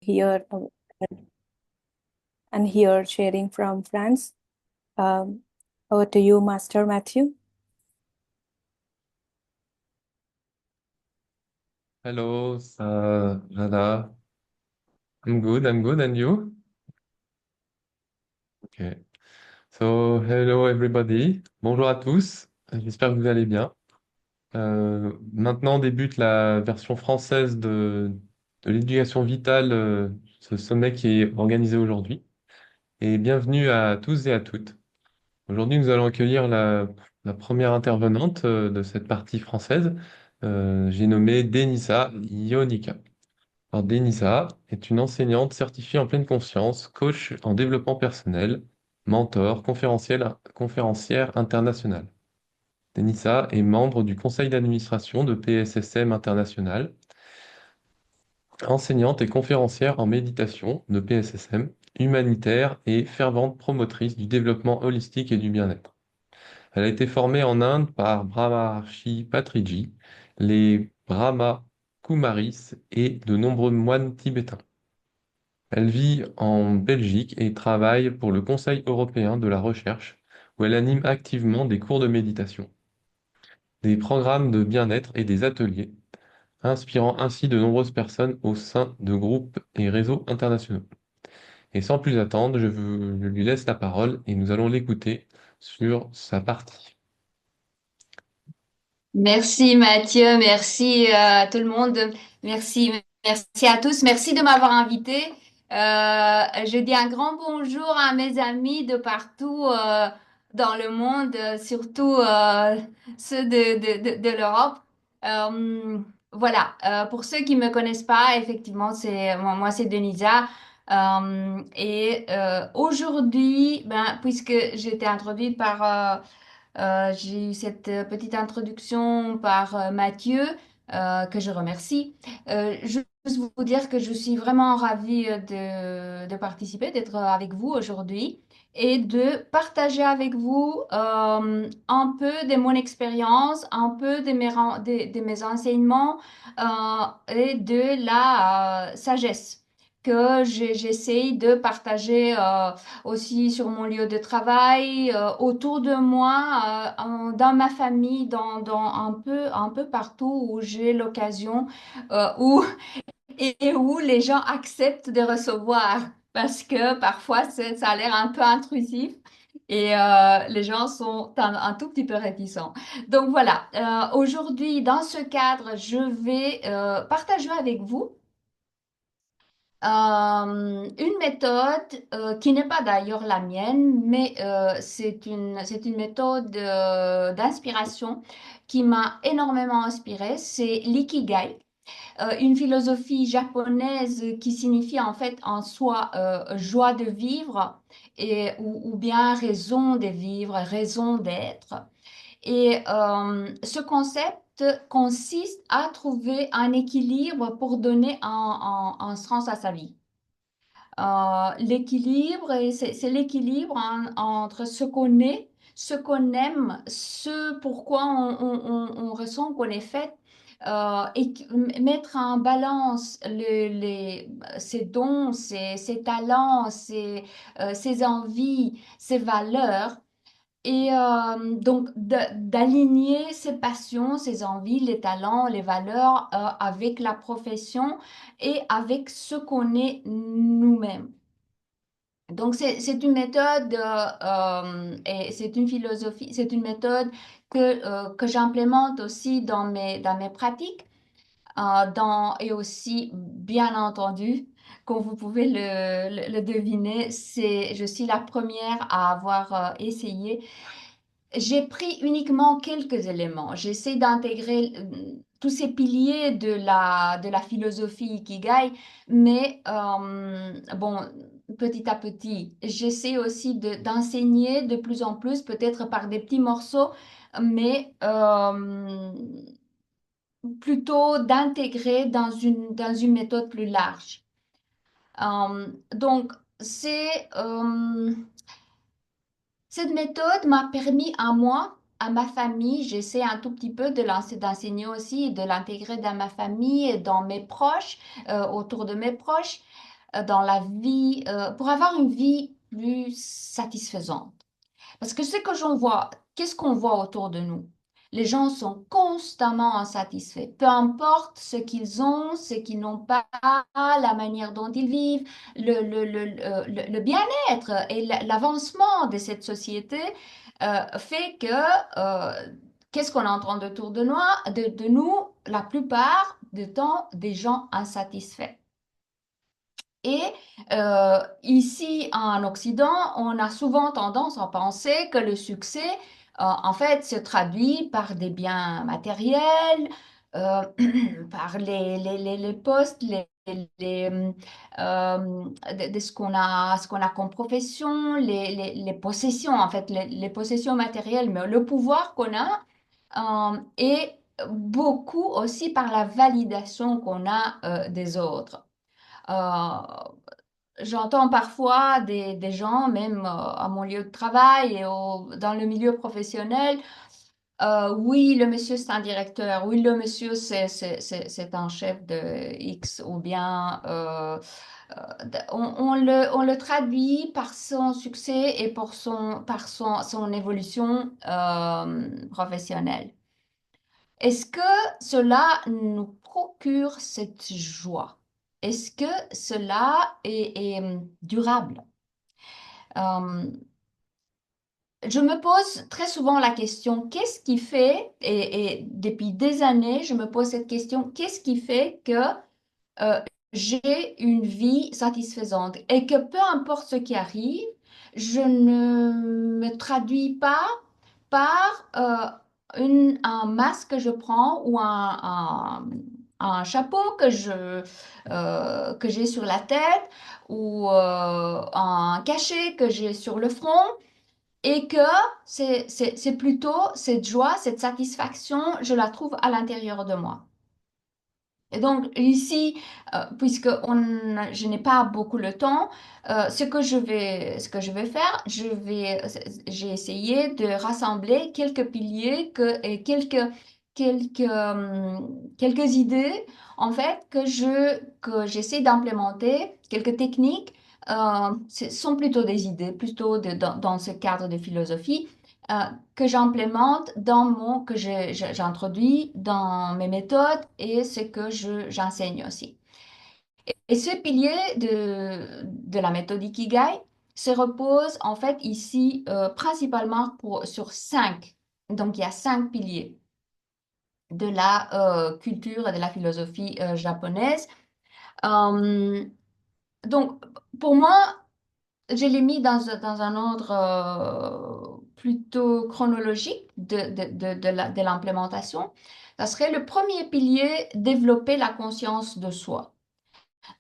here and here sharing from France. Um, Over to you, Master Matthew. Hello, Rada. I'm good, and you? Okay. So, hello everybody. Bonjour à tous. J'espère que vous allez bien. Maintenant débute la version française de l'éducation vitale, ce sommet qui est organisé aujourd'hui. Et bienvenue à tous et à toutes. Aujourd'hui, nous allons accueillir la première intervenante de cette partie française. J'ai nommé Denisa Ionica. Alors, Denisa est une enseignante certifiée en pleine conscience, coach en développement personnel, mentor, conférencière internationale. Denisa est membre du conseil d'administration de PSSM International, enseignante et conférencière en méditation de PSSM, humanitaire et fervente promotrice du développement holistique et du bien-être. Elle a été formée en Inde par Brahmarshi Patriji, les Brahma Kumaris et de nombreux moines tibétains. Elle vit en Belgique et travaille pour le Conseil européen de la recherche, où elle anime activement des cours de méditation, des programmes de bien-être et des ateliers, inspirant ainsi de nombreuses personnes au sein de groupes et réseaux internationaux. Et sans plus attendre, je lui laisse la parole et nous allons l'écouter sur sa partie. Merci Mathieu, merci à tout le monde, merci, merci à tous, merci de m'avoir invité. Je dis un grand bonjour à mes amis de partout dans le monde, surtout ceux de l'Europe. Euh, voilà, pour ceux qui me connaissent pas, effectivement, moi c'est Denisa. Aujourd'hui, puisque j'ai été introduite par j'ai eu cette petite introduction par Mathieu, que je remercie. Juste vous dire que je suis vraiment ravie de participer, d'être avec vous aujourd'hui et de partager avec vous un peu de mon expérience, un peu de mes enseignements et de la sagesse que j'essaye de partager aussi sur mon lieu de travail, autour de moi, dans ma famille, dans un peu partout où j'ai l'occasion, où, et où les gens acceptent de recevoir. Parce que parfois, ça a l'air un peu intrusif et les gens sont un tout petit peu réticents. Donc voilà, aujourd'hui, dans ce cadre, je vais partager avec vous une méthode qui n'est pas d'ailleurs la mienne, mais c'est une méthode d'inspiration qui m'a énormément inspirée. C'est l'ikigai, une philosophie japonaise qui signifie en fait en soi joie de vivre ou bien raison de vivre, raison d'être. Et ce concept consiste à trouver un équilibre pour donner un sens à sa vie. L'équilibre, c'est l'équilibre entre ce qu'on est, ce qu'on aime, ce pourquoi on ressent qu'on est fait, mettre en balance ses dons, ses talents, ses envies, ses valeurs. Et donc d'aligner ses passions, ses envies, les talents, les valeurs avec la profession et avec ce qu'on est nous-mêmes. Donc c'est une méthode et c'est une philosophie, c'est une méthode que j'implémente aussi dans mes pratiques et aussi bien entendu, comme vous pouvez le deviner, je suis la première à avoir essayé. J'ai pris uniquement quelques éléments. J'essaie d'intégrer tous ces piliers de la philosophie Ikigai, mais bon, petit à petit, j'essaie aussi d'enseigner de plus en plus, peut-être par des petits morceaux, mais plutôt d'intégrer dans une méthode plus large. Donc, cette méthode m'a permis à moi, à ma famille, j'essaie un tout petit peu d'enseigner aussi, de l'intégrer dans ma famille, dans mes proches, autour de mes proches. dans la vie, pour avoir une vie plus satisfaisante. Parce que ce que j'en vois, qu'est-ce qu'on voit autour de nous? Les gens sont constamment insatisfaits, peu importe ce qu'ils ont, ce qu'ils n'ont pas, la manière dont ils vivent, le bien-être et l'avancement de cette société fait que qu'est-ce qu'on entend autour de nous, la plupart du temps, des gens insatisfaits. Et ici en Occident, on a souvent tendance à penser que le succès, en fait, se traduit par des biens matériels, euh, par les postes, de ce qu'on a comme profession, les possessions, en fait, les possessions matérielles, mais le pouvoir qu'on a, et beaucoup aussi par la validation qu'on a des autres. Euh, J'entends parfois des gens, même à mon lieu de travail et dans le milieu professionnel, oui, le monsieur c'est un directeur, oui, le monsieur c'est un chef de X, ou bien on le traduit par son succès et son évolution professionnelle. Est-ce que cela nous procure cette joie? Est-ce que cela est durable? Euh, je me pose très souvent la question, qu'est-ce qui fait, et depuis des années, je me pose cette question, qu'est-ce qui fait que euh, j'ai une vie satisfaisante et que peu importe ce qui arrive, je ne me traduis pas par un masque que je prends ou un chapeau que j'ai sur la tête ou un cachet que j'ai sur le front et que c'est plutôt cette joie, cette satisfaction, je la trouve à l'intérieur de moi. Et donc ici, je n'ai pas beaucoup le temps, ce que je vais faire, j'ai essayé de rassembler quelques piliers et quelques idées en fait que j'essaie d'implémenter, quelques techniques. Ce sont plutôt des idées, plutôt dans ce cadre de philosophie euh, que j'implémente que j'introduis dans mes méthodes et ce que j'enseigne aussi. Et ce pilier de la méthode Ikigai se repose en fait ici principalement sur cinq. Donc il y a cinq piliers de la culture et de la philosophie japonaise. Euh, donc pour moi, je l'ai mis dans un ordre plutôt chronologique de l'implémentation. Ça serait le premier pilier, développer la conscience de soi.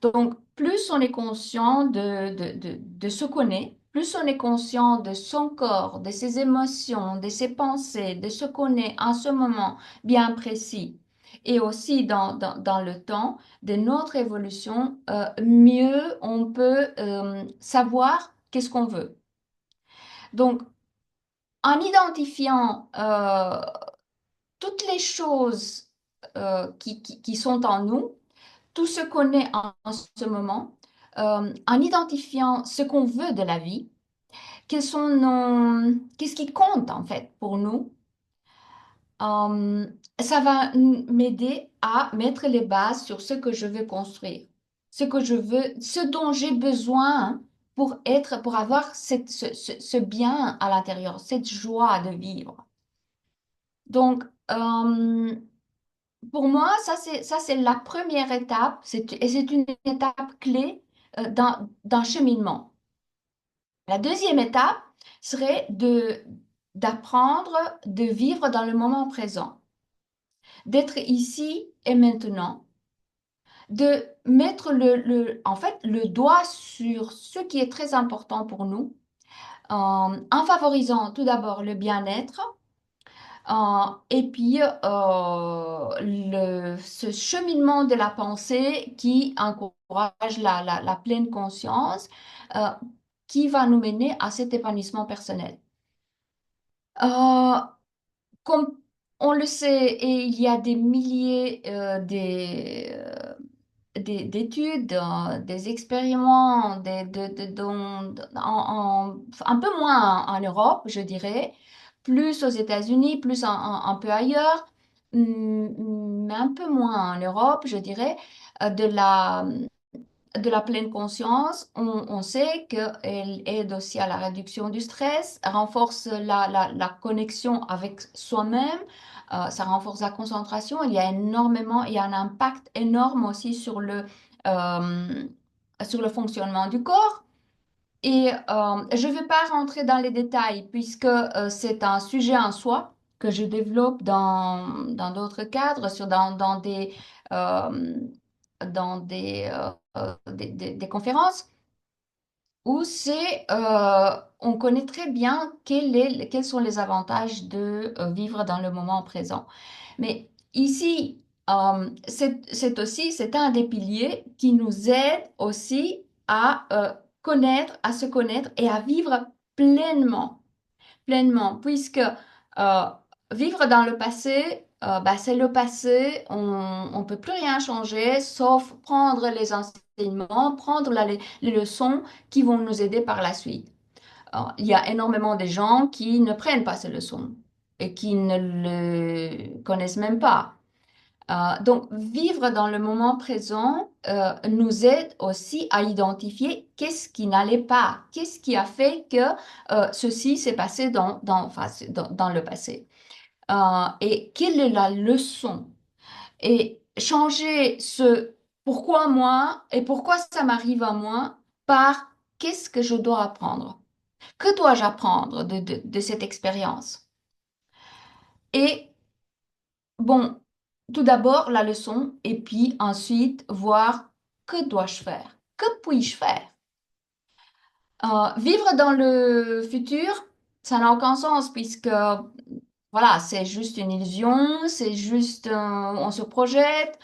Donc, plus on est conscient de ce qu'on est, plus on est conscient de son corps, de ses émotions, de ses pensées, de ce qu'on est en ce moment bien précis, et aussi dans le temps de notre évolution, mieux on peut savoir qu'est-ce qu'on veut. Donc, en identifiant toutes les choses qui sont en nous, tout ce qu'on est en ce moment, en identifiant ce qu'on veut de la vie, qu'est-ce qui compte en fait pour nous, euh, ça va m'aider à mettre les bases sur ce que je veux construire, ce que je veux, ce dont j'ai besoin pour avoir ce bien à l'intérieur, cette joie de vivre. Donc, pour moi, ça, c'est la première étape, et c'est une étape clé d'un cheminement. La deuxième étape serait d'apprendre de vivre dans le moment présent, d'être ici et maintenant, de mettre en fait, le doigt sur ce qui est très important pour nous, en favorisant tout d'abord le bien-être. Et puis, ce cheminement de la pensée qui encourage la pleine conscience, euh, qui va nous mener à cet épanouissement personnel. Euh, Comme on le sait, et il y a des milliers d'études, des expériments, un peu moins en Europe, je dirais, plus aux États-Unis, plus un peu ailleurs, mais un peu moins en Europe, je dirais, de la pleine conscience. On sait qu'elle aide aussi à la réduction du stress, renforce la connexion avec soi-même, ça renforce la concentration. Il y a un impact énorme aussi sur le fonctionnement du corps. Et je ne vais pas rentrer dans les détails puisque c'est un sujet en soi que je développe dans d'autres cadres, euh, dans des conférences où on connaît très bien quels sont les avantages de vivre dans le moment présent. Mais ici, c'est un des piliers qui nous aide aussi à à se connaître et à vivre pleinement, pleinement, puisque vivre dans le passé, bah, c'est le passé, on ne peut plus rien changer, sauf prendre les enseignements, prendre les leçons qui vont nous aider par la suite. Alors, il y a énormément de gens qui ne prennent pas ces leçons et qui ne le connaissent même pas. Donc, vivre dans le moment présent nous aide aussi à identifier qu'est-ce qui n'allait pas, qu'est-ce qui a fait que ceci s'est passé enfin, dans le passé. Et quelle est la leçon? Et changer ce pourquoi moi et pourquoi ça m'arrive à moi par qu'est-ce que je dois apprendre? Que dois-je apprendre de cette expérience? Et bon, tout d'abord la leçon et puis ensuite voir que dois-je faire? Que puis-je faire? Vivre dans le futur, ça n'a aucun sens puisque voilà, c'est juste une illusion, c'est juste on se projette,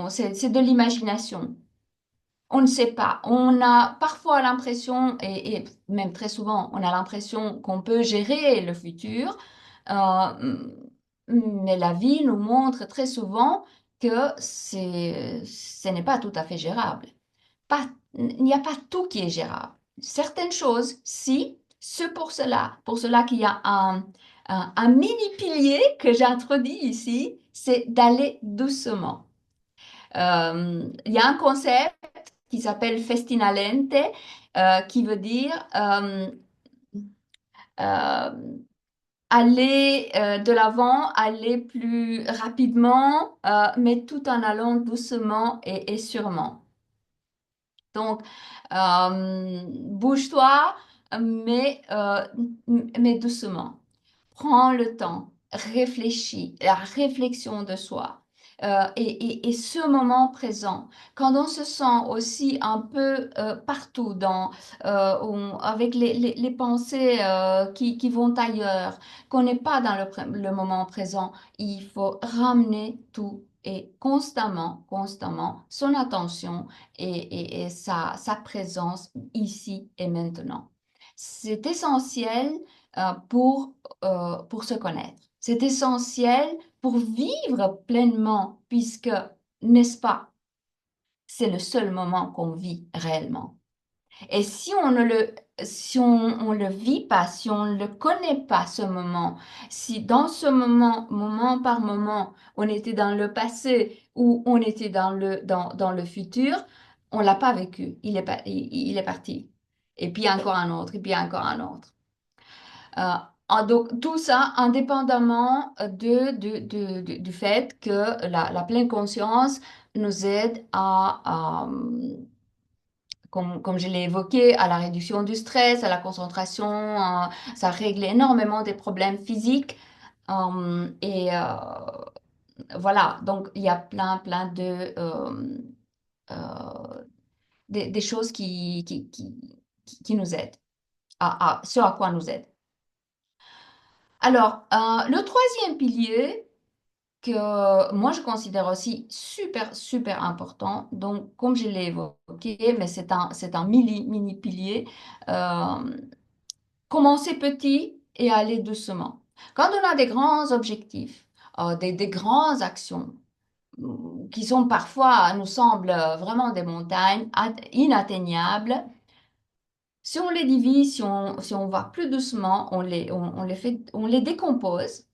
c'est de l'imagination. On ne sait pas. On a parfois l'impression, et même très souvent, on a l'impression qu'on peut gérer le futur, euh, mais la vie nous montre très souvent que ce n'est pas tout à fait gérable. Il n'y a pas tout qui est gérable. Certaines choses, si, c'est pour cela qu'il y a un mini pilier que j'ai introduit ici, c'est d'aller doucement. Il y a un concept qui s'appelle festina lente, qui veut dire euh, aller de l'avant, aller plus rapidement, mais tout en allant doucement et sûrement. Donc, bouge-toi, mais, euh, mais doucement. Prends le temps, réfléchis, la réflexion de soi. Et ce moment présent, quand on se sent aussi un peu partout avec les pensées qui vont ailleurs, qu'on n'est pas dans le moment présent, il faut ramener tout et constamment, constamment son attention et sa présence ici et maintenant. C'est essentiel pour se connaître. C'est essentiel pour vivre pleinement, puisque, n'est-ce pas, c'est le seul moment qu'on vit réellement. Et si on le vit pas, si on ne le connaît pas, ce moment, si dans ce moment, moment par moment, on était dans le passé ou on était dans le futur, on l'a pas vécu. Il est parti. Et puis encore un autre, et puis encore un autre. Donc, tout ça indépendamment du fait que la pleine conscience nous aide comme je l'ai évoqué, à la réduction du stress, à la concentration, ça règle énormément des problèmes physiques. Et voilà, donc il y a plein des choses qui nous aident, ce à quoi nous aident. Alors, le troisième pilier que moi je considère aussi super, super important, donc comme je l'ai évoqué, mais c'est un mini pilier, euh, commencer petit et aller doucement. Quand on a des grands objectifs, des grandes actions, qui sont parfois, nous semblent vraiment des montagnes inatteignables. Si on les divise, si on va plus doucement, on les décompose.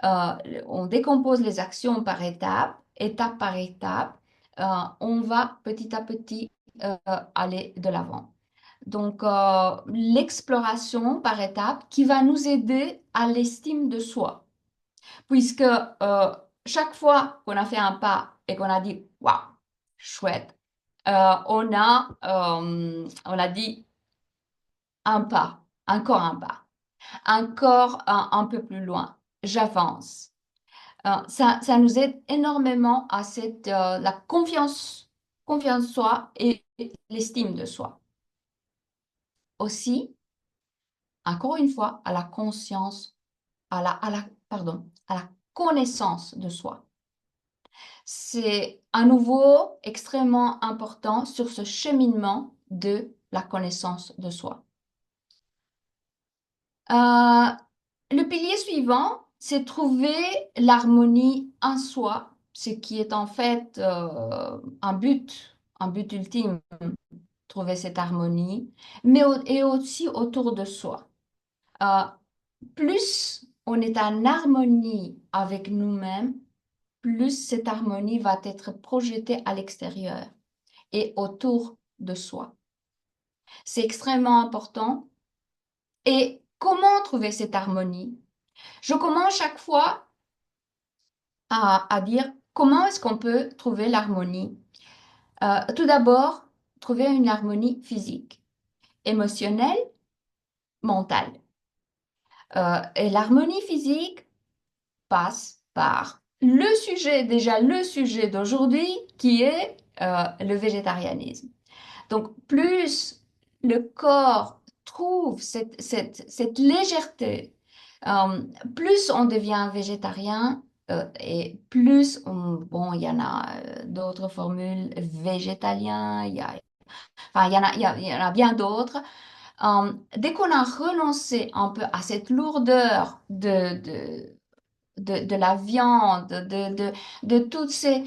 Euh, on décompose les actions par étapes, étape par étape. On va petit à petit euh, aller de l'avant. Donc, l'exploration par étapes qui va nous aider à l'estime de soi, puisque chaque fois qu'on a fait un pas et qu'on a dit waouh, chouette, on a dit un pas, encore un pas, encore un peu plus loin, j'avance. Ça nous aide énormément à la confiance en soi et l'estime de soi. Aussi, encore une fois, à la conscience, à la connaissance de soi. C'est à nouveau extrêmement important sur ce cheminement de la connaissance de soi. Euh, le pilier suivant, c'est trouver l'harmonie en soi, ce qui est en fait un but ultime, trouver cette harmonie, et aussi autour de soi. Euh, Plus on est en harmonie avec nous-mêmes, plus cette harmonie va être projetée à l'extérieur et autour de soi. C'est extrêmement important. Et comment trouver cette harmonie? Je commence chaque fois à dire comment est-ce qu'on peut trouver l'harmonie. Tout d'abord, trouver une harmonie physique, émotionnelle, mentale. Et l'harmonie physique passe par déjà le sujet d'aujourd'hui qui est le végétarianisme. Donc, plus le corps trouve cette légèreté, plus on devient végétarien et bon, il y en a d'autres formules, végétalien, enfin, il y en a bien d'autres. Dès qu'on a renoncé un peu à cette lourdeur de la viande, de toutes ces,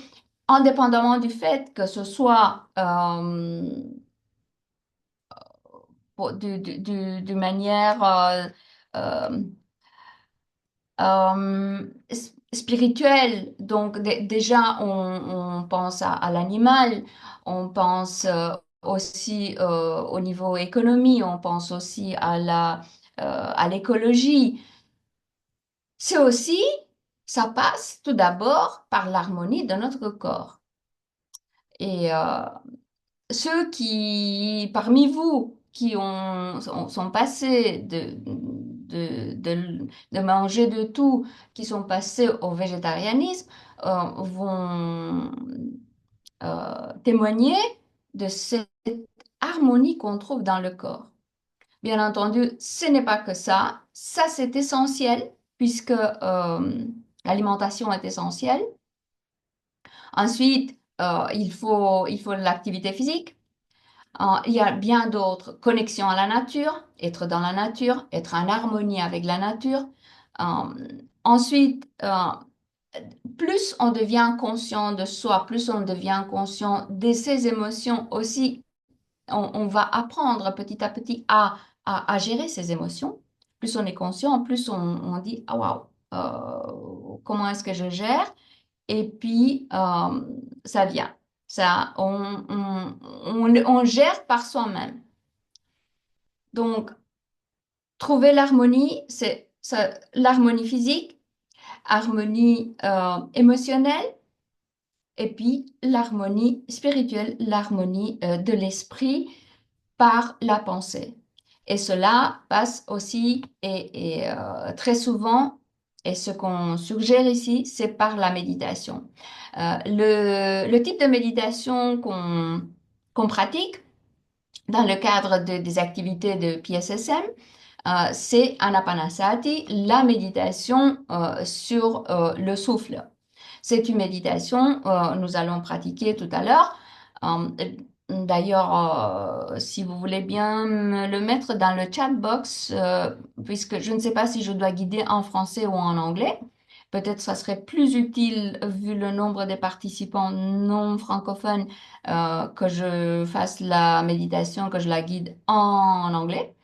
indépendamment du fait que ce soit de manière euh, spirituelle. Donc déjà, on pense à l'animal, on pense aussi au niveau économie, on pense aussi à l'écologie. C'est aussi, ça passe tout d'abord par l'harmonie de notre corps. Et ceux parmi vous, sont passés de manger de tout, qui sont passés au végétarianisme, vont témoigner de cette harmonie qu'on trouve dans le corps. Bien entendu, ce n'est pas que ça. Ça, c'est essentiel, puisque l'alimentation est essentielle. Ensuite, il faut l'activité physique. Il y a bien d'autres connexions à la nature, être dans la nature, être en harmonie avec la nature. Ensuite, plus on devient conscient de soi, plus on devient conscient de ses émotions aussi, on va apprendre petit à petit à gérer ses émotions. Plus on est conscient, plus on dit, ah waouh, comment est-ce que je gère? Et puis, ça vient. Ça, on gère par soi-même. Donc, trouver l'harmonie, l'harmonie physique, harmonie émotionnelle, et puis l'harmonie spirituelle, l'harmonie de l'esprit par la pensée. Et cela passe aussi et très souvent, et ce qu'on suggère ici, c'est par la méditation. Le type de méditation qu'on pratique dans le cadre des activités de PSSM, c'est Anapanasati, la méditation sur le souffle. C'est une méditation, nous allons pratiquer tout à l'heure. Euh, D'ailleurs, si vous voulez bien me le mettre dans le chat box, puisque je ne sais pas si je dois guider en français ou en anglais, peut-être ça serait plus utile, vu le nombre des participants non francophones, que je fasse la méditation, que je la guide en anglais.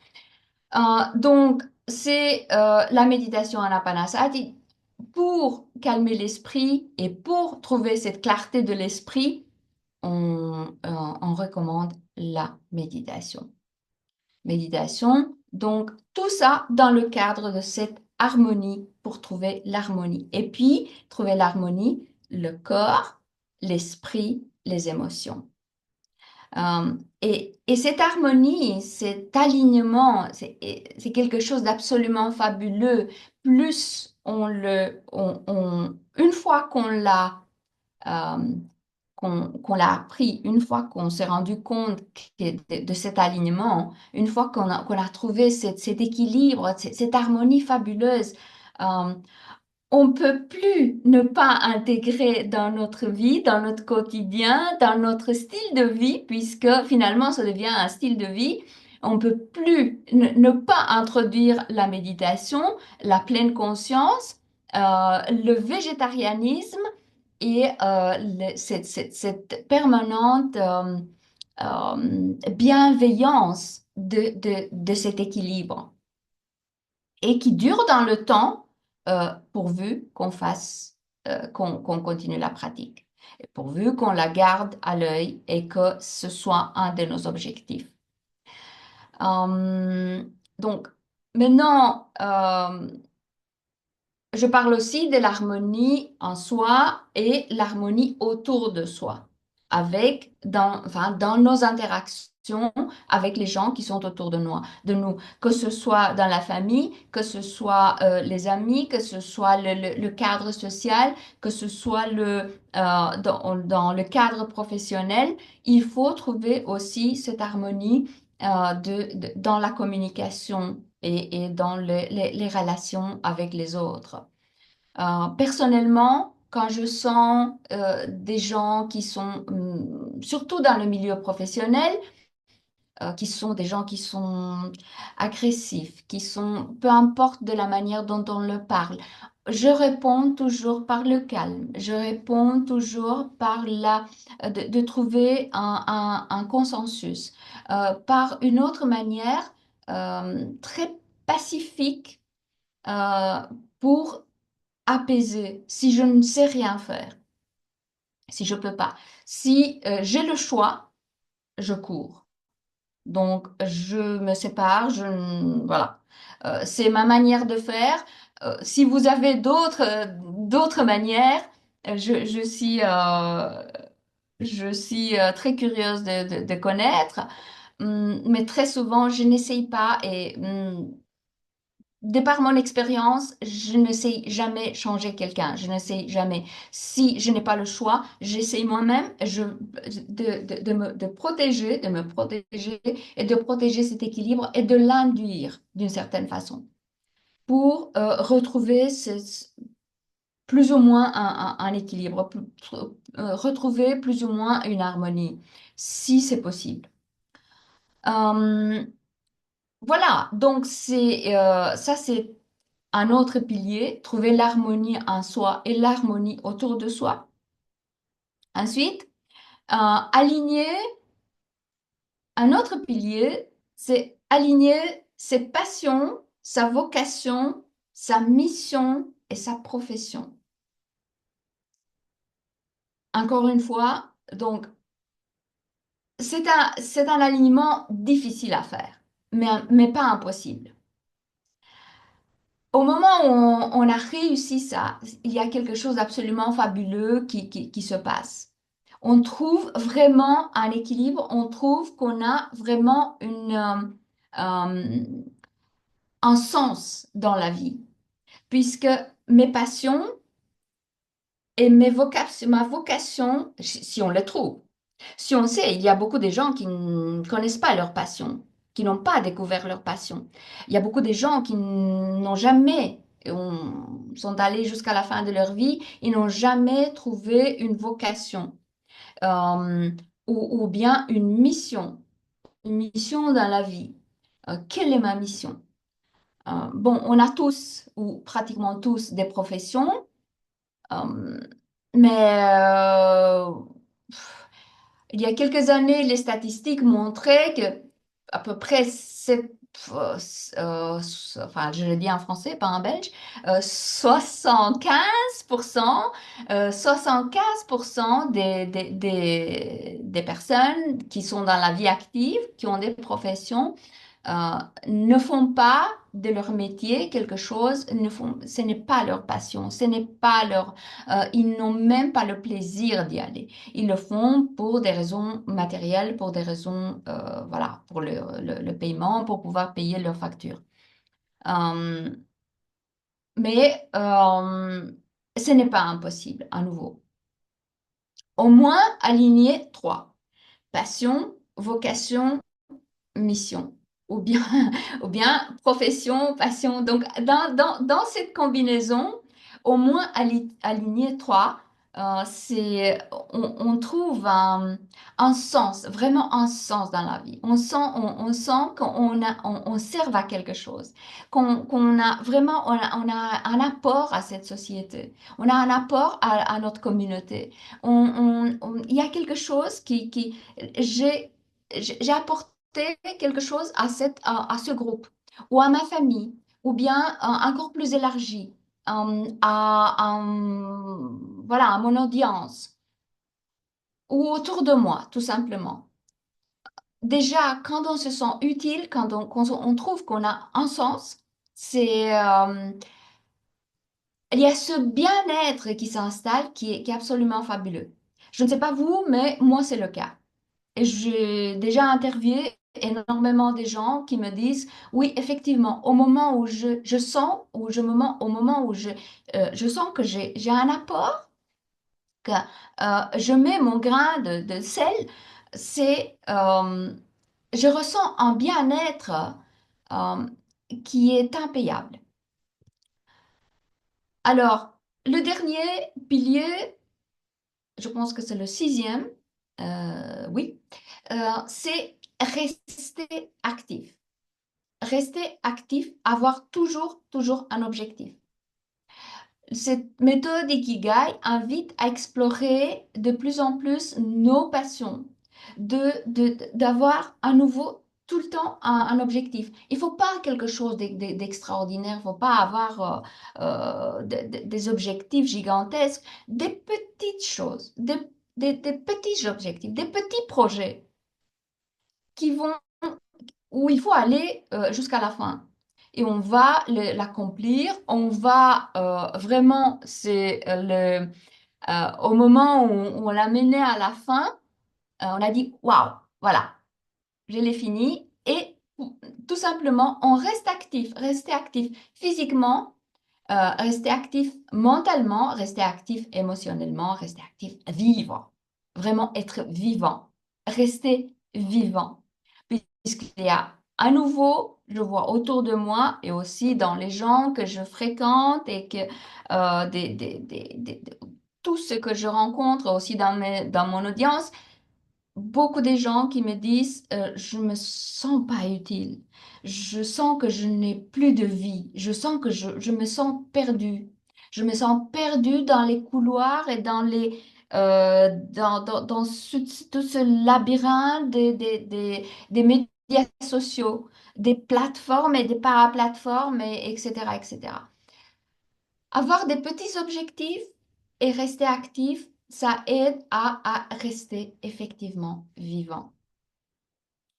Donc, c'est la méditation anapanasati. Pour calmer l'esprit et pour trouver cette clarté de l'esprit, on recommande la méditation. Méditation, donc tout ça dans le cadre de cette harmonie pour trouver l'harmonie. Et puis, trouver l'harmonie, le corps, l'esprit, les émotions. Et cette harmonie, cet alignement, c'est quelque chose d'absolument fabuleux. Plus une fois euh, qu'on l'a appris, une fois qu'on s'est rendu compte de cet alignement, une fois qu'on a trouvé cet équilibre, cette harmonie fabuleuse, euh, on ne peut plus ne pas intégrer dans notre vie, dans notre quotidien, dans notre style de vie, puisque finalement ça devient un style de vie. On ne peut plus ne pas introduire la méditation, la pleine conscience, le végétarianisme et cette permanente bienveillance de cet équilibre et qui dure dans le temps, pourvu qu'on fasse, qu'on continue la pratique, et pourvu qu'on la garde à l'œil et que ce soit un de nos objectifs. Euh, donc, maintenant, je parle aussi de l'harmonie en soi et l'harmonie autour de soi, dans nos interactions avec les gens qui sont autour de nous, que ce soit dans la famille, que ce soit les amis, que ce soit le cadre social, que ce soit dans le cadre professionnel. Il faut trouver aussi cette harmonie dans la communication et dans les relations avec les autres. Personnellement, quand je sens des gens qui sont, surtout dans le milieu professionnel, qui sont des gens qui sont agressifs, peu importe de la manière dont on le parle, je réponds toujours par le calme, je réponds toujours par de trouver un consensus, par une autre manière très pacifique, euh, pour apaiser si je ne sais rien faire, si je peux pas. Si j'ai le choix, je cours. Donc, je me sépare, voilà. C'est ma manière de faire. Si vous avez d'autres manières, je suis très curieuse de connaître. Mais très souvent, je n'essaye pas et de par mon expérience, je ne sais jamais changer quelqu'un. Je ne sais jamais. Si je n'ai pas le choix, j'essaye moi-même de protéger, de me protéger et de protéger cet équilibre et de l'induire d'une certaine façon pour retrouver plus ou moins un équilibre, retrouver plus ou moins une harmonie, si c'est possible. Voilà, donc ça c'est un autre pilier, trouver l'harmonie en soi et l'harmonie autour de soi. Ensuite, aligner, un autre pilier, c'est aligner ses passions, sa vocation, sa mission et sa profession. Encore une fois, donc, c'est un alignement difficile à faire, mais pas impossible. Au moment où on a réussi ça, il y a quelque chose d'absolument fabuleux qui se passe. On trouve vraiment un équilibre, on trouve qu'on a vraiment un sens dans la vie, puisque mes passions et ma vocation, si on les trouve, si on sait, il y a beaucoup de gens qui ne connaissent pas leur passion, qui n'ont pas découvert leur passion. Il y a beaucoup de gens qui n'ont jamais, sont allés jusqu'à la fin de leur vie, ils n'ont jamais trouvé une vocation euh, ou bien une mission dans la vie. Quelle est ma mission? Bon, on a tous, ou pratiquement tous, des professions. Euh, mais il y a quelques années, les statistiques montraient que à peu près enfin, je le dis en français, pas en belge, 75%, 75% des personnes qui sont dans la vie active, qui ont des professions, euh, ne font pas de leur métier quelque chose, ce n'est pas leur passion, ce n'est pas ils n'ont même pas le plaisir d'y aller. Ils le font pour des raisons matérielles, pour des raisons, voilà, pour le paiement, pour pouvoir payer leurs factures. Euh, mais ce n'est pas impossible, à nouveau. Au moins aligner trois: passion, vocation, mission, ou bien, ou bien profession, passion. Donc, dans cette combinaison, au moins aligner trois, on trouve un sens, vraiment un sens dans la vie. On sent on serve à quelque chose, qu'on a vraiment, on a un apport à cette société, on a un apport à notre communauté. Il y a quelque chose j'ai, j'ai apporté quelque chose à ce groupe ou à ma famille ou bien encore plus élargi voilà, à mon audience ou autour de moi, tout simplement. Déjà, quand on se sent utile, quand on trouve qu'on a un sens, il y a ce bien-être qui s'installe qui est absolument fabuleux. Je ne sais pas vous, mais moi, c'est le cas. Et j'ai déjà interviewé énormément de gens qui me disent, oui, effectivement, au moment où je sens, au moment où je sens que j'ai un apport, que je mets mon grain de sel, je ressens un bien-être euh, qui est impayable. Alors, le dernier pilier, je pense que c'est le sixième, oui, c'est rester actif. Rester actif, avoir toujours un objectif. Cette méthode Ikigai invite à explorer de plus en plus nos passions, d'avoir à nouveau tout le temps un objectif. Il ne faut pas quelque chose d'extraordinaire, il ne faut pas avoir des objectifs gigantesques, des petites choses, des petits objectifs, des petits projets qui vont où il faut aller jusqu'à la fin. Et on va l'accomplir, on va vraiment, au moment où on l'a mené à la fin, on a dit, waouh, voilà, je l'ai fini. Et tout simplement, on reste actif, rester actif physiquement, rester actif mentalement, rester actif émotionnellement, rester actif vivant, vraiment être vivant, rester vivant. Puisqu'il y a à nouveau, je vois autour de moi et aussi dans les gens que je fréquente et que tout ce que je rencontre aussi dans mon audience, beaucoup de gens qui me disent je me sens pas utile, je sens que je n'ai plus de vie, je sens que je me sens perdue. Je me sens perdue dans les couloirs et tout ce labyrinthe des médias sociaux, des plateformes et des paraplateformes, etc., etc. Avoir des petits objectifs et rester actif, ça aide à rester effectivement vivant.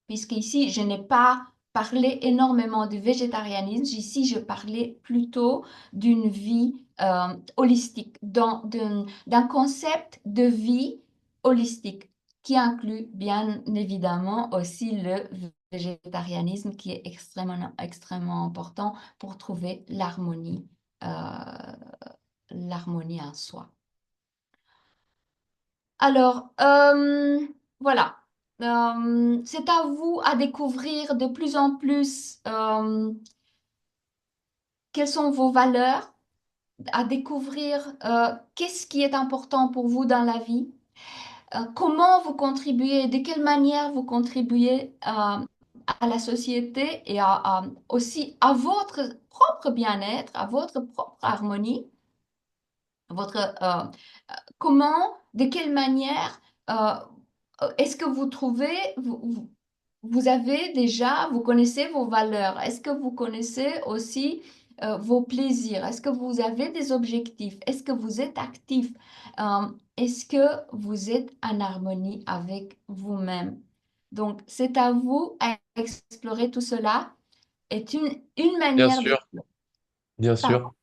Puisqu'ici, je n'ai pas parlé énormément de végétarianisme, ici, je parlais plutôt d'une vie holistique, d'un concept de vie holistique qui inclut bien évidemment aussi le végétarianisme qui est extrêmement important pour trouver euh, l'harmonie en soi. Alors, voilà. C'est à vous à découvrir de plus en plus quelles sont vos valeurs, à découvrir qu'est-ce qui est important pour vous dans la vie, comment vous contribuez, de quelle manière vous contribuez à la société et aussi à votre propre bien-être, à votre propre harmonie. votre, comment, de quelle manière euh, est-ce que vous trouvez, vous avez déjà, vous connaissez vos valeurs? Est-ce que vous connaissez aussi vos plaisirs? Est-ce que vous avez des objectifs? Est-ce que vous êtes actif? Est-ce que vous êtes en harmonie avec vous-même? Donc, c'est à vous à explorer tout cela. Est une Bien manière sûr, d'explorer. bien Pardon. sûr.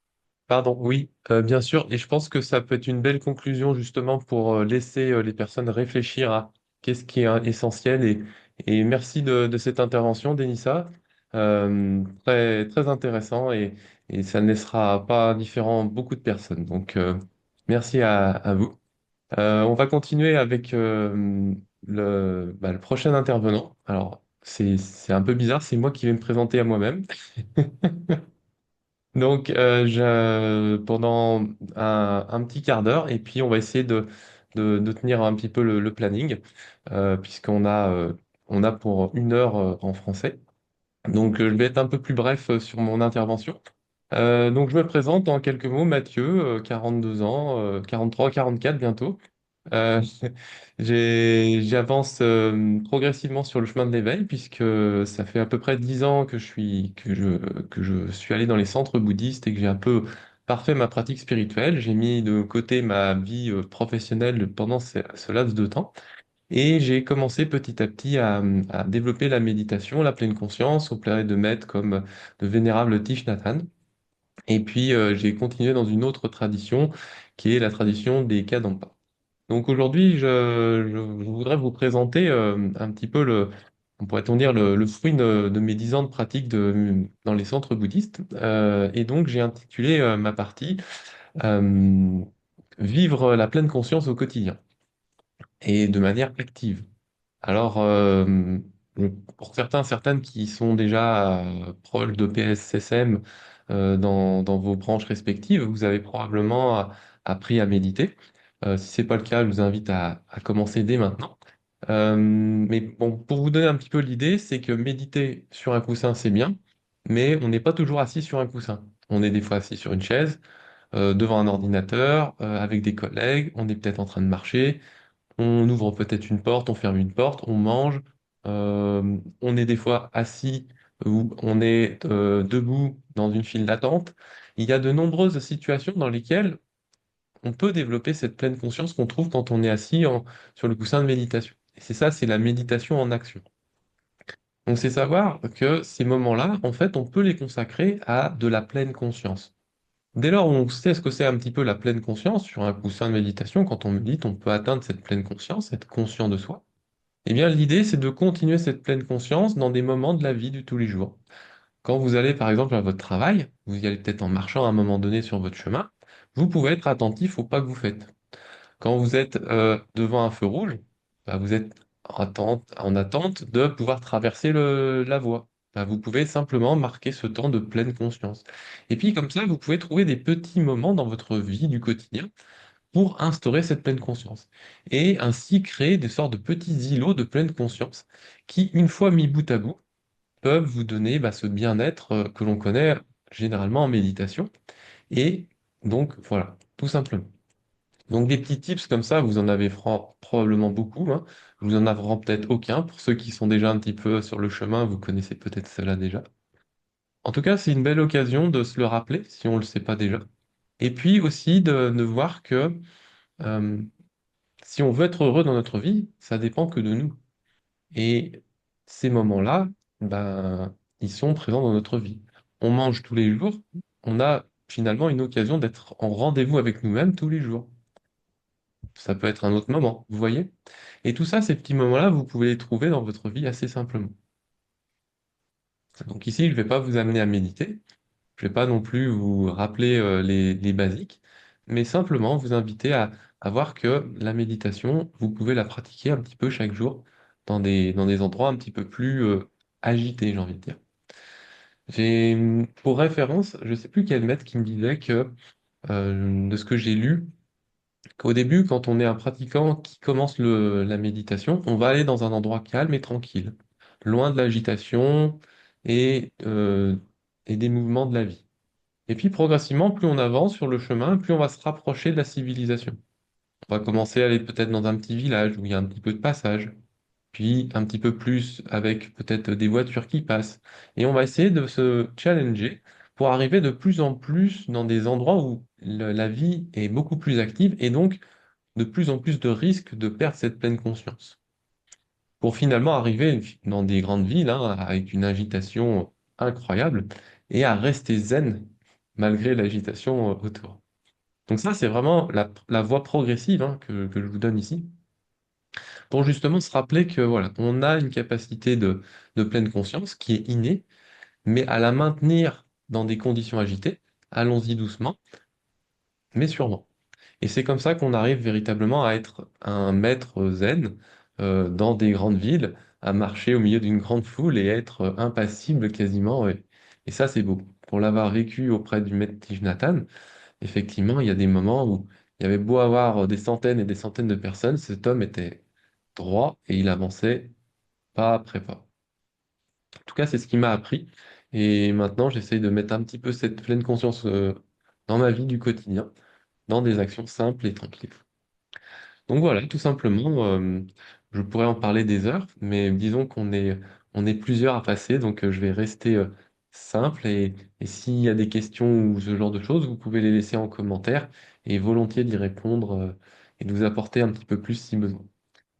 Pardon, oui, bien sûr. Et je pense que ça peut être une belle conclusion justement pour laisser les personnes réfléchir à qu'est-ce qui est essentiel. Et merci de cette intervention, Denissa. Très, très intéressant et ça ne laissera pas indifférent beaucoup de personnes. Donc, merci à vous. On va continuer avec le prochain intervenant. Alors, c'est un peu bizarre, c'est moi qui vais me présenter à moi-même. Donc, pendant un petit quart d'heure, et puis on va essayer de tenir un petit peu le planning, on a pour 1 heure en français. Donc, je vais être un peu plus bref sur mon intervention. Donc, je me présente en quelques mots, Mathieu, 42 ans, 43, 44 bientôt. Euh, j'avance progressivement sur le chemin de l'éveil puisque ça fait à peu près 10 ans que je suis allé dans les centres bouddhistes et que j'ai un peu parfait ma pratique spirituelle. J'ai mis de côté ma vie professionnelle pendant ce laps de temps et j'ai commencé petit à petit à développer la méditation, la pleine conscience auprès de maîtres comme le vénérable Thich Nhat Hanh. Et puis j'ai continué dans une autre tradition qui est la tradition des Kadampa. Donc aujourd'hui, je voudrais vous présenter un petit peu on pourrait-on dire, le fruit de mes 10 ans de pratique dans les centres bouddhistes. Et donc j'ai intitulé ma partie euh, Vivre la pleine conscience au quotidien et de manière active. Alors, je- pour certains, certaines qui sont déjà proches de PSSM dans vos branches respectives, vous avez probablement appris à méditer. Si ce n'est pas le cas, je vous invite à commencer dès maintenant. Mais bon, pour vous donner un petit peu l'idée, c'est que méditer sur un coussin, c'est bien, mais on n'est pas toujours assis sur un coussin. On est des fois assis sur une chaise, devant un ordinateur, avec des collègues, on est peut-être en train de marcher. On ouvre peut-être une porte, on ferme une porte, on mange. On est des fois assis ou on est debout dans une file d'attente. Il y a de nombreuses situations dans lesquelles on peut développer cette pleine conscience qu'on trouve quand on est assis sur le coussin de méditation. Et c'est ça, c'est la méditation en action. Donc c'est savoir que ces moments-là, en fait, on peut les consacrer à de la pleine conscience. Dès lors où on sait ce que c'est un petit peu la pleine conscience sur un coussin de méditation, quand on médite, on peut atteindre cette pleine conscience, être conscient de soi. Eh bien, l'idée, c'est de continuer cette pleine conscience dans des moments de la vie de tous les jours. Quand vous allez, par exemple, à votre travail, vous y allez peut-être en marchant à un moment donné sur votre chemin, vous pouvez être attentif au pas que vous faites. Quand vous êtes devant un feu rouge, bah, vous êtes en attente de pouvoir traverser la voie. Bah, vous pouvez simplement marquer ce temps de pleine conscience. Et puis, comme ça, vous pouvez trouver des petits moments dans votre vie du quotidien pour instaurer cette pleine conscience. Et ainsi créer des sortes de petits îlots de pleine conscience qui, une fois mis bout à bout, peuvent vous donner ce bien-être que l'on connaît généralement en méditation. Et donc, voilà, tout simplement. Donc, des petits tips comme ça, vous en avez probablement beaucoup, hein. Vous en avez peut-être aucun. Pour ceux qui sont déjà un petit peu sur le chemin, vous connaissez peut-être cela déjà. En tout cas, c'est une belle occasion de se le rappeler si on ne le sait pas déjà. Et puis aussi de voir que euh, si on veut être heureux dans notre vie, ça dépend que de nous. Et ces moments-là, ben, ils sont présents dans notre vie. On mange tous les jours, on a finalement une occasion d'être en rendez-vous avec nous-mêmes tous les jours. Ça peut être un autre moment, vous voyez? Et tout ça, ces petits moments-là, vous pouvez les trouver dans votre vie assez simplement. Donc ici, je ne vais pas vous amener à méditer, je ne vais pas non plus vous rappeler les basiques, mais simplement vous inviter à voir que la méditation, vous pouvez la pratiquer un petit peu chaque jour dans des endroits un petit peu plus agités, j'ai envie de dire. Pour référence, je ne sais plus quel maître qui me disait que, de ce que j'ai lu, qu'au début, quand on est un pratiquant qui commence la méditation, on va aller dans un endroit calme et tranquille, loin de l'agitation et, euh, et des mouvements de la vie. Et puis progressivement, plus on avance sur le chemin, plus on va se rapprocher de la civilisation. On va commencer à aller peut-être dans un petit village où il y a un petit peu de passage, puis un petit peu plus avec peut-être des voitures qui passent. Et on va essayer de se challenger pour arriver de plus en plus dans des endroits où la vie est beaucoup plus active et donc de plus en plus de risques de perdre cette pleine conscience. Pour finalement arriver dans des grandes villes hein, avec une agitation incroyable et à rester zen malgré l'agitation autour. Donc ça, c'est vraiment la voie progressive hein, que je vous donne ici, pour justement se rappeler que voilà, on a une capacité de pleine conscience qui est innée, mais à la maintenir dans des conditions agitées, allons-y doucement, mais sûrement. Et c'est comme ça qu'on arrive véritablement à être un maître zen dans des grandes villes, à marcher au milieu d'une grande foule et être impassible quasiment. Et ça, c'est beau. Pour l'avoir vécu auprès du maître Thich Nhat Hanh, effectivement, il y a des moments où il y avait beau avoir des centaines et des centaines de personnes, cet homme était droit et il avançait pas après pas. En tout cas, c'est ce qui m'a appris. Et maintenant, j'essaye de mettre un petit peu cette pleine conscience dans ma vie du quotidien, dans des actions simples et tranquilles. Donc voilà, tout simplement, je pourrais en parler des heures, mais disons on est plusieurs à passer, donc je vais rester simple et s'il y a des questions ou ce genre de choses, vous pouvez les laisser en commentaire et volontiers d'y répondre et de vous apporter un petit peu plus si besoin.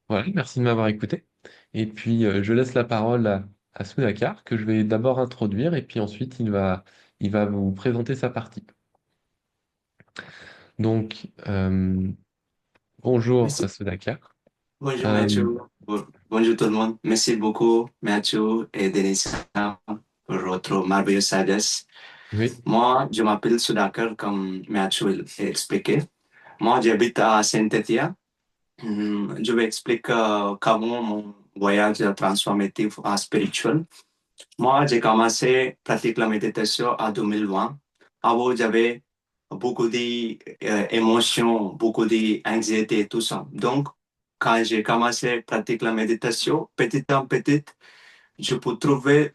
Voilà, merci de m'avoir écouté. Et puis je laisse la parole à Sudhakar, que je vais d'abord introduire et puis ensuite il va vous présenter sa partie. Donc, bonjour Merci. Sudhakar. Bonjour Euh, Mathieu. Bonjour tout le monde. Merci beaucoup Mathieu et Denisa pour votre merveilleuse sagesse. oui. Moi, je m'appelle Sudhakar comme Mathieu l'a expliqué. Moi, j'habite à Saint-Étienne. Je vais expliquer comment mon voyage transformatif en spirituel. Moi, j'ai commencé à pratiquer la méditation en 2020. Avant, j'avais beaucoup d'émotions, beaucoup d'anxiété et tout ça. Donc, quand j'ai commencé à pratiquer la méditation, petit à petit, je peux trouver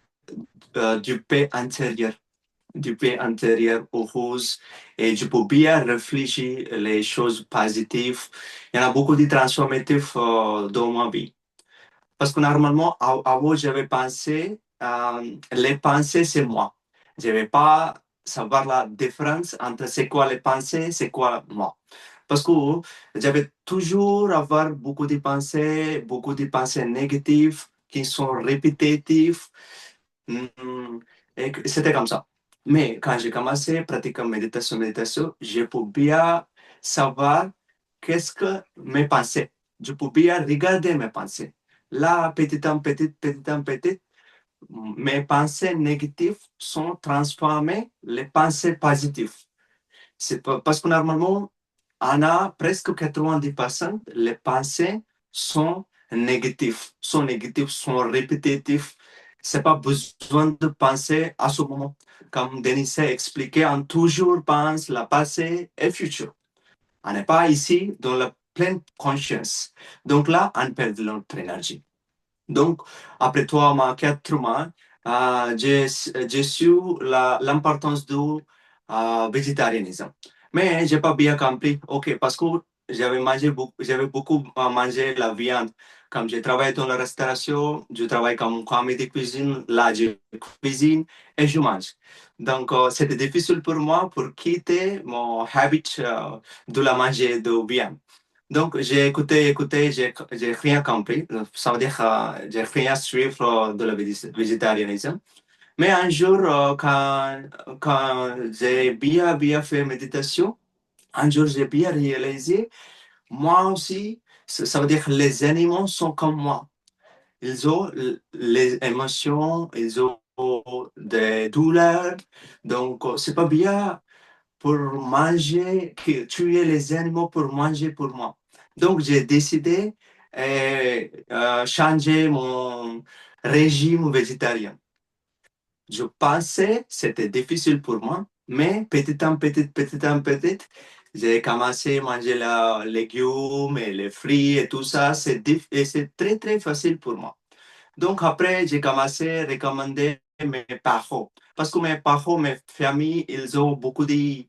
du paix intérieur aux roses et je peux bien réfléchir les choses positives. Il y en a beaucoup de transformatifs dans ma vie. Parce que normalement, avant, j'avais pensé, les pensées, c'est moi. Je ne vais pas savoir la différence entre c'est quoi les pensées, c'est quoi moi. Parce que j'avais toujours avoir beaucoup de pensées négatives qui sont répétitives. Hmm, Et c'était comme ça. Mais quand j'ai commencé à pratiquer méditation, je peux bien savoir qu'est-ce que mes pensées. Je peux bien regarder mes pensées. Là, petit à petit, mes pensées négatives sont transformées les pensées positives. C'est parce que normalement, on a presque 90%, les pensées sont négatives, sont répétitives. C'est pas besoin de penser à ce moment. Comme Denis a expliqué, on toujours pense le passé et le futur. On n'est pas ici dans la pleine conscience. Donc là, on perd notre énergie. Donc, après 3 mois, 4 mois, j'ai su l'importance du végétarianisme. Mais je n'ai pas bien compris, ok, parce que j'avais beaucoup mangé la viande. Comme je travaille dans la restauration, je travaille comme commis de cuisine, là je cuisine et je mange. Donc, c'était difficile pour moi pour quitter mon habit de la manger de viande. Donc, j'ai écouté, j'ai rien compris. Ça veut dire que j'ai rien suivre de le végétarianisme. Mais un jour, quand j'ai bien fait méditation, un jour, j'ai bien réalisé, moi aussi, ça veut dire que les animaux sont comme moi. Ils ont les émotions, ils ont des douleurs. Donc, c'est pas bien pour manger, tuer les animaux pour manger pour moi. Donc, j'ai décidé de changer mon régime végétarien. Je pensais que c'était difficile pour moi, mais petit à petit, j'ai commencé à manger les légumes et les fruits et tout ça. Et c'est très, très facile pour moi. Donc, après, j'ai commencé à recommander mes parents. Parce que mes parents, mes familles, ils ont beaucoup de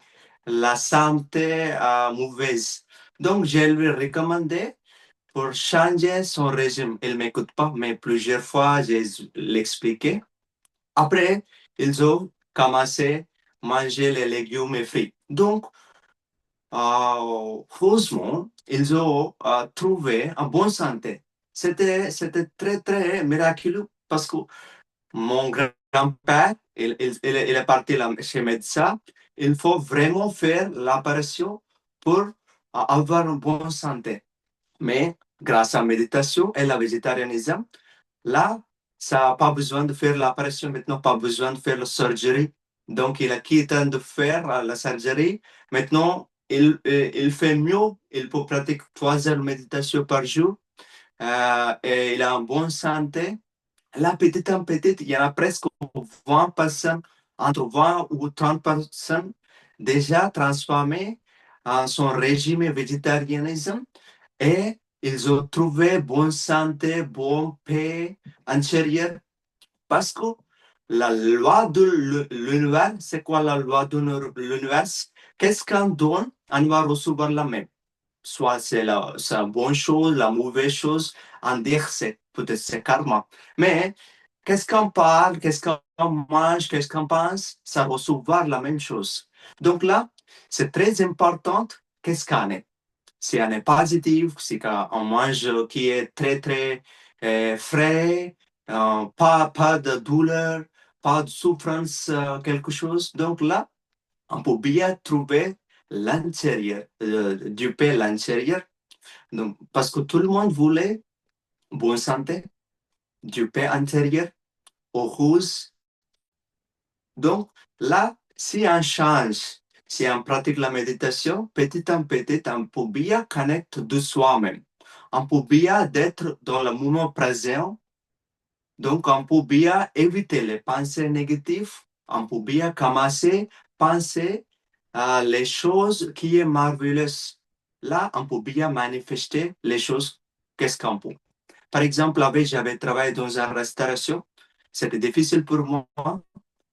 la santé mauvaise. Donc, je lui recommandé pour changer son régime. Il ne m'écoute pas, mais plusieurs fois, j'ai l'expliqué. Après, ils ont commencé à manger les légumes et fruits. Donc, heureusement, ils ont trouvé une bonne santé. C'était très, très miraculeux parce que mon grand-père, il est parti chez le médecin. Il faut vraiment faire l'opération pour avoir une bonne santé. Mais grâce à la méditation et la végétarianisme, là, ça n'a pas besoin de faire l'opération maintenant, pas besoin de faire la surgery. Donc, il a quitté de faire la surgery. Maintenant, il fait mieux. Il peut pratiquer 3 heures de méditation par jour. Et il a une bonne santé. Là, petit à petit, il y en a presque 20 personnes, entre 20 ou 30 personnes déjà transformées en son régime végétarianisme et ils ont trouvé bonne santé, bonne paix intérieure parce que la loi de l'univers, c'est quoi la loi de l'univers? Qu'est-ce qu'on donne, on va recevoir la même. Soit c'est la bonne chose, la mauvaise chose, en dire c'est peut-être c'est karma. Mais qu'est-ce qu'on parle, qu'est-ce qu'on mange, qu'est-ce qu'on pense, ça va recevoir la même chose. Donc là, c'est très important qu'est-ce qu'on est. Si on est positif, si on mange qui est très, très frais, pas de douleur, pas de souffrance, quelque chose. Donc là, on peut bien trouver l'intérieur, du paix à l'intérieur. Donc, parce que tout le monde voulait bonne santé, du paix intérieur, heureuse. Donc là, si on change, si on pratique la méditation, petit à petit, on peut bien connecter de soi-même. On peut bien être dans le moment présent. Donc, on peut bien éviter les pensées négatives. On peut bien commencer à penser à les choses qui sont merveilleuses. Là, on peut bien manifester les choses qu'est-ce qu'on peut. Par exemple, avant, j'avais travaillé dans une restauration. C'était difficile pour moi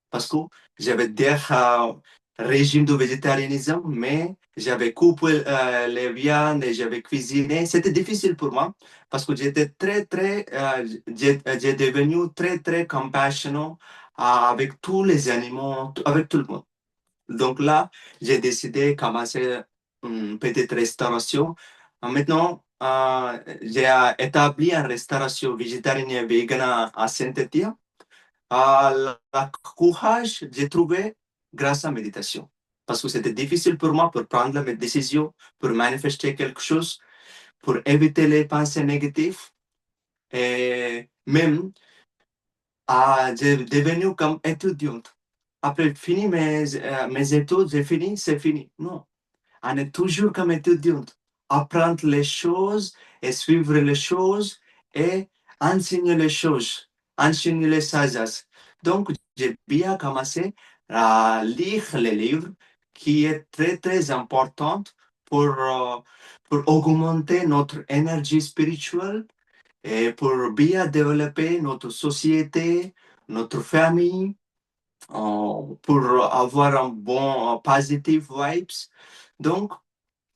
parce que j'avais des régimes de végétarianisme, mais j'avais coupé les viandes et j'avais cuisiné. C'était difficile pour moi parce que j'étais très, très, j'ai devenu très, très compassionate avec tous les animaux, avec tout le monde. Donc là, j'ai décidé de commencer une petite restauration. Maintenant, j'ai établi une restauration végétarienne et vegan à Saint-Étienne. Le courage, j'ai trouvé grâce à la méditation. Parce que c'était difficile pour moi pour prendre mes décisions, pour manifester quelque chose, pour éviter les pensées négatives. Et même, j'ai devenu comme étudiante. Après fini mes études, j'ai fini, c'est fini. Non, on est toujours comme étudiante. Apprendre les choses et suivre les choses et enseigner les choses, enseigner les sagesses. Donc, j'ai bien commencé à lire les livres qui est très, très important pour augmenter notre énergie spirituelle et pour bien développer notre société, notre famille, pour avoir un bon positive vibes. Donc,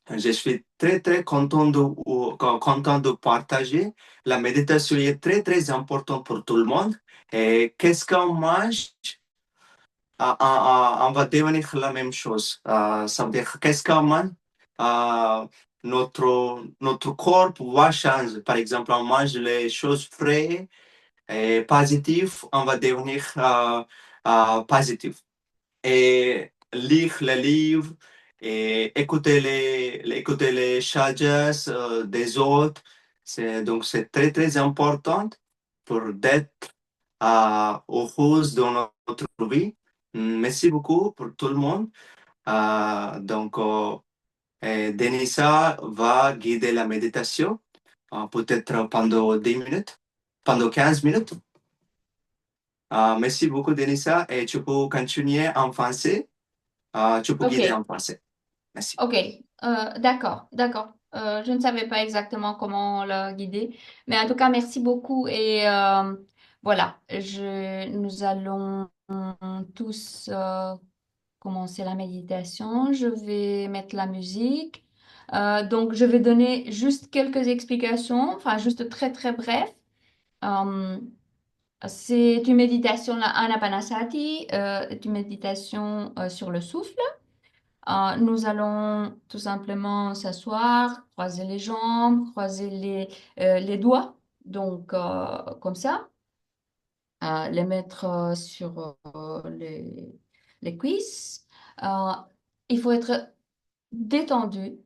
je suis très, très content de partager. La méditation est très, très importante pour tout le monde. Et qu'est-ce qu'on mange? On va devenir la même chose. Ça veut dire qu'est-ce qu'on mange? Notre corps va changer. Par exemple, on mange les choses fraîches et positives, on va devenir positif et lire les livres et écouter les charges des autres. Donc, c'est très, très important pour d'être heureuse dans notre vie. Merci beaucoup pour tout le monde. Donc, Denisa va guider la méditation, peut-être pendant 10 minutes, pendant 15 minutes. Merci beaucoup, Denisa, et tu peux continuer en français. Tu peux guider Ok, en français. Merci. ok, d'accord, d'accord. Je ne savais pas exactement comment le guider, mais en tout cas, merci beaucoup. Et voilà, nous allons tous commencer la méditation. Je vais mettre la musique. Donc, je vais donner juste quelques explications, enfin, juste très, très bref. Euh, c'est une méditation, la Anapanasati, est une méditation sur le souffle. Nous allons tout simplement s'asseoir, croiser les jambes, croiser les doigts, donc comme ça, les mettre sur les cuisses. Euh, il faut être détendu,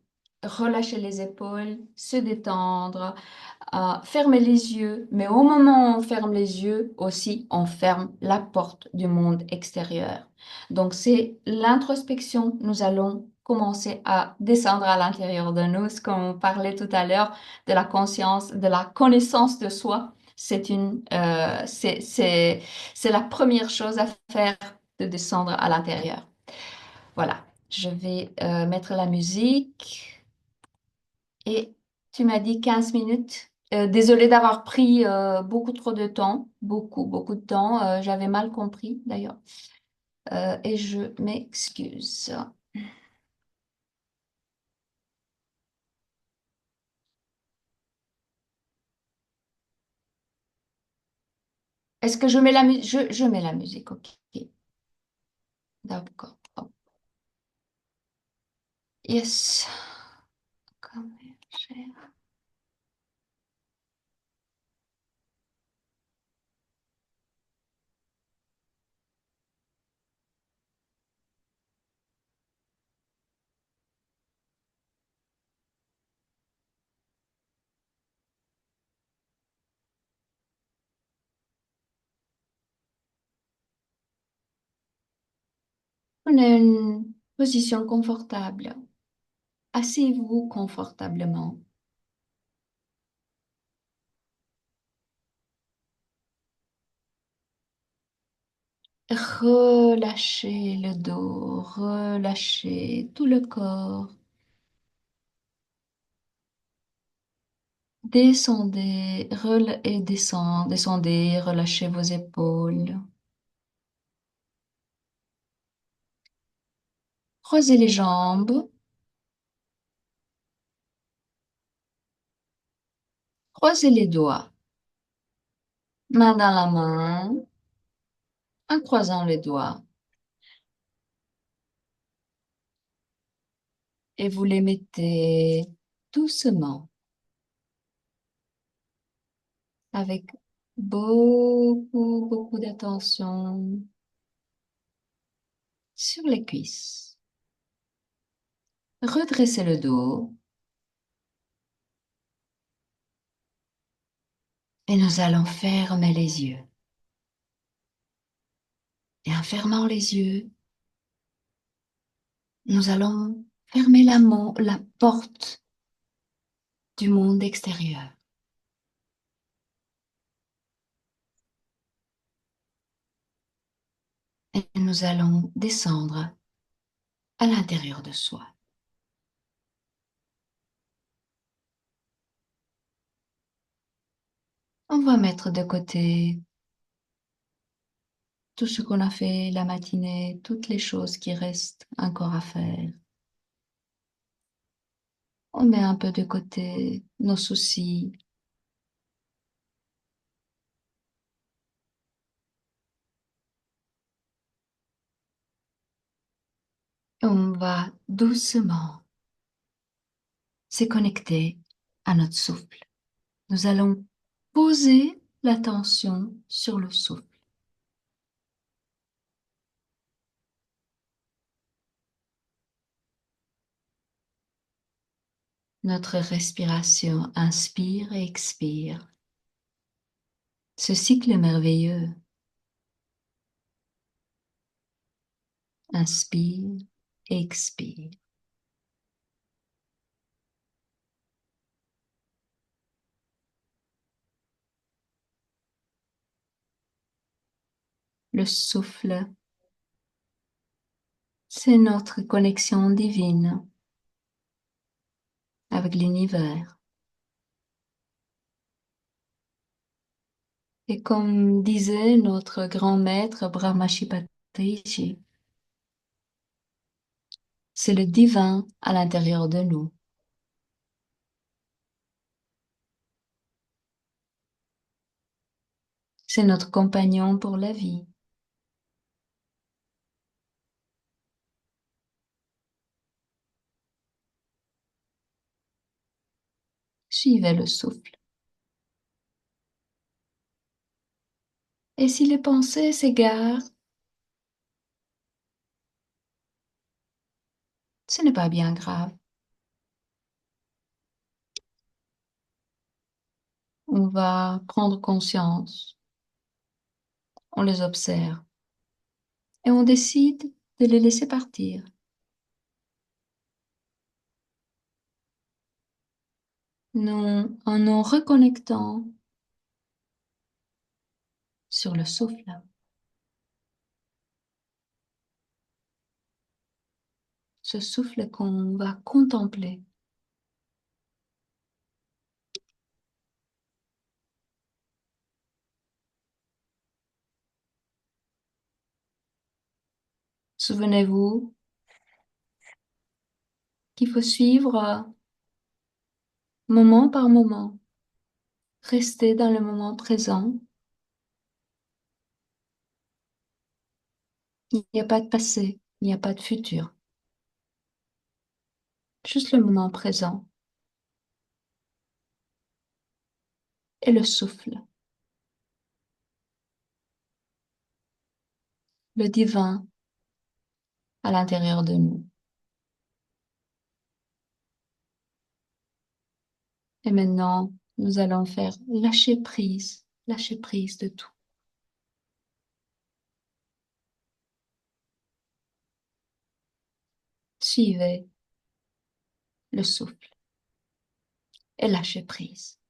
relâcher les épaules, se détendre, fermer les yeux, mais au moment où on ferme les yeux aussi, on ferme la porte du monde extérieur. Donc c'est l'introspection. Nous allons commencer à descendre à l'intérieur de nous, ce qu'on parlait tout à l'heure de la conscience, de la connaissance de soi. C'est la première chose à faire de descendre à l'intérieur. Voilà, je vais mettre la musique et tu m'as dit 15 minutes. Désolée d'avoir pris beaucoup trop de temps, beaucoup, beaucoup de temps. J'avais mal compris d'ailleurs. Et je m'excuse. Est-ce que je mets la musique? Je mets la musique, ok. D'accord. Hop. Yes. Comme j'ai- Prenez une position confortable. Asseyez-vous confortablement. Relâchez le dos, relâchez tout le corps. Descendez, descendez, relâchez vos épaules. Croisez les jambes, croisez les doigts. Main dans la main, en croisant les doigts. Et vous les mettez doucement, avec beaucoup, beaucoup d'attention sur les cuisses. Redressez le dos. Et nous allons fermer les yeux. Et en fermant les yeux, nous allons fermer la porte du monde extérieur. Et nous allons descendre à l'intérieur de soi. On va mettre de côté tout ce qu'on a fait la matinée, toutes les choses qui restent encore à faire. On met un peu de côté nos soucis. Et on va doucement se connecter à notre souffle. Nous allons poser l'attention sur le souffle. Notre respiration inspire et expire. Ce cycle merveilleux. Inspire et expire. Le souffle, c'est notre connexion divine avec l'univers. Et comme disait notre grand maître Brahmashipataji, c'est le divin à l'intérieur de nous. C'est notre compagnon pour la vie. Suivez le souffle. Et si les pensées s'égarent, ce n'est pas bien grave. On va prendre conscience, on les observe et on décide de les laisser partir. Nous, en nous reconnectant sur le souffle. Ce souffle qu'on va contempler. Souvenez-vous qu'il faut suivre moment par moment, rester dans le moment présent. Il n'y a pas de passé, il n'y a pas de futur. Juste le moment présent et le souffle, le divin à l'intérieur de nous. Et maintenant, nous allons faire lâcher prise de tout. Suivez le souffle et lâchez prise.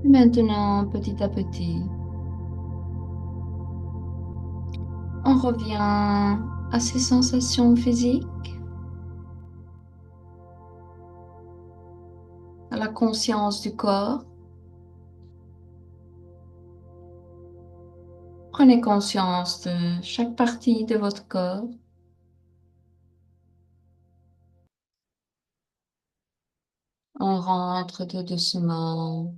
Maintenant, petit à petit, on revient à ces sensations physiques, à la conscience du corps. Prenez conscience de chaque partie de votre corps. On rentre tout doucement.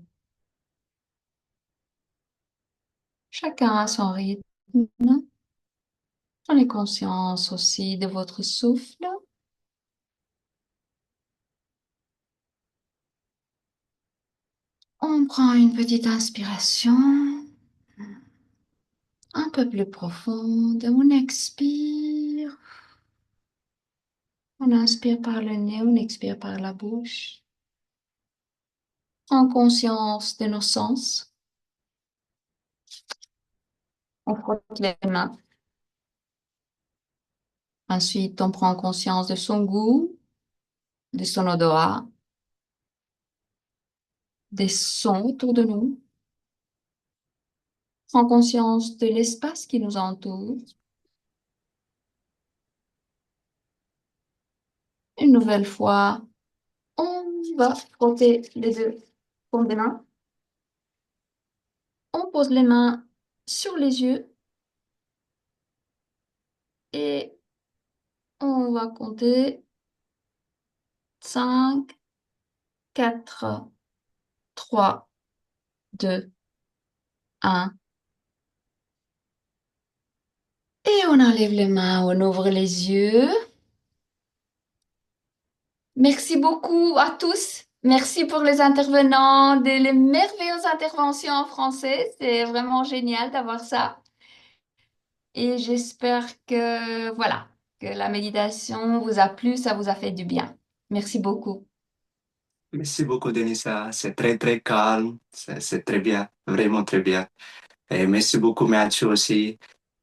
Chacun à son rythme. Prenez conscience aussi de votre souffle. On prend une petite inspiration, un peu plus profonde. On expire. On inspire par le nez, on expire par la bouche. Prends conscience de nos sens. On frotte les mains. Ensuite, on prend conscience de son goût, de son odorat, des sons autour de nous. Prends conscience de l'espace qui nous entoure. Une nouvelle fois, on va frotter les deux paumes des mains. On pose les mains sur les yeux et on va compter 5, 4, 3, 2, 1. Et on enlève les mains, on ouvre les yeux. Merci beaucoup à tous. Merci pour les intervenants, les merveilleuses interventions en français. C'est vraiment génial d'avoir ça. Et j'espère que, voilà, que la méditation vous a plu, ça vous a fait du bien. Merci beaucoup. Merci beaucoup, Denisa. C'est très, très calme. C'est très bien, vraiment très bien. Et merci beaucoup, Mathieu aussi.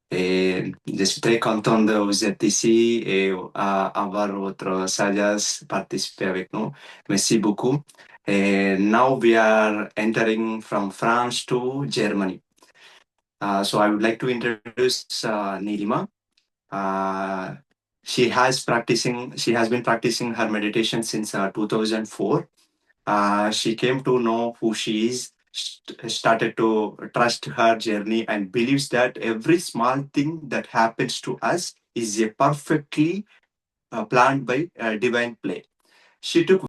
Et je suis très content de vous être ici et avoir votre sagesse participer avec nous. Merci beaucoup. And now we are entering from France to Germany. So I would like to introduce Nilima. She has been practicing her meditation since 2004. She came to know who she is, started to trust her journey, and believes that every small thing that happens to us is a perfectly planned by divine play. She took